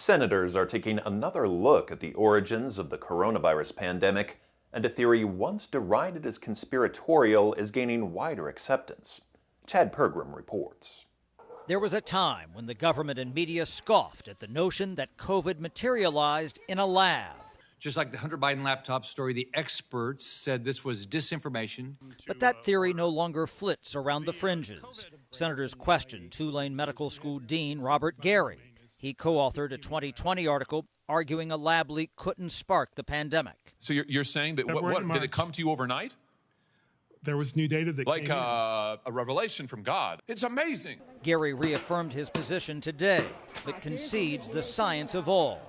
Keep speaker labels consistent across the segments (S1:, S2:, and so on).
S1: Senators are taking another look at the origins of the coronavirus pandemic, and a theory once derided as conspiratorial is gaining wider acceptance. Chad Pergram reports.
S2: There was a time when the government and media scoffed at the notion that COVID materialized in a lab.
S3: Just like the Hunter Biden laptop story, the experts said this was disinformation.
S2: But that theory no longer flits around the fringes. Senators questioned Tulane Medical School Dean Robert Garry. He co-authored a 2020 article arguing a lab leak couldn't spark the pandemic.
S4: So you're saying that what did it come to you overnight?
S5: There was new data that
S4: like
S5: came
S4: a revelation from God. It's amazing.
S2: Garry reaffirmed his position today, but concedes the science evolved.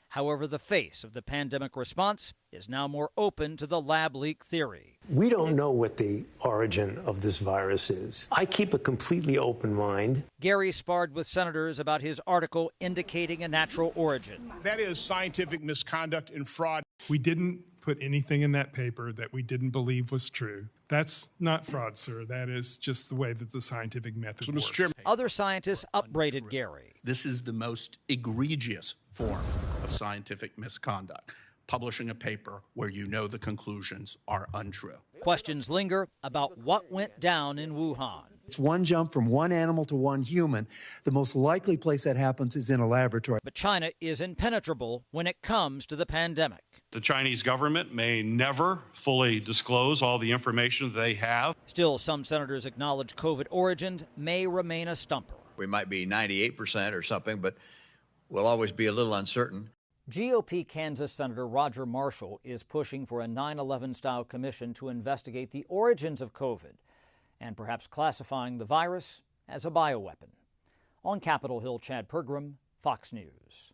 S2: However, the face of the pandemic response is now more open to the lab leak theory.
S6: We don't know what the origin of this virus is. I keep a completely open mind.
S2: Garry sparred with senators about his article indicating a natural origin.
S7: That is scientific misconduct and fraud.
S5: We didn't put anything in that paper that we didn't believe was true. That's not fraud, sir. That is just the way that the scientific method works.
S7: Mr. Chairman.
S2: Other scientists upbraided Garry.
S8: This is the most egregious form of scientific misconduct, publishing a paper where you know the conclusions are untrue.
S2: Questions linger about what went down in Wuhan.
S9: It's one jump from one animal to one human. The most likely place that happens is in a laboratory.
S2: But China is impenetrable when it comes to the pandemic.
S10: The Chinese government may never fully disclose all the information they have.
S2: Still, some senators acknowledge COVID origins may remain a stumper.
S11: We might be 98% or something, but we'll always be a little uncertain.
S2: GOP Kansas Senator Roger Marshall is pushing for a 9/11-style commission to investigate the origins of COVID and perhaps classifying the virus as a bioweapon. On Capitol Hill, Chad Pergram, Fox News.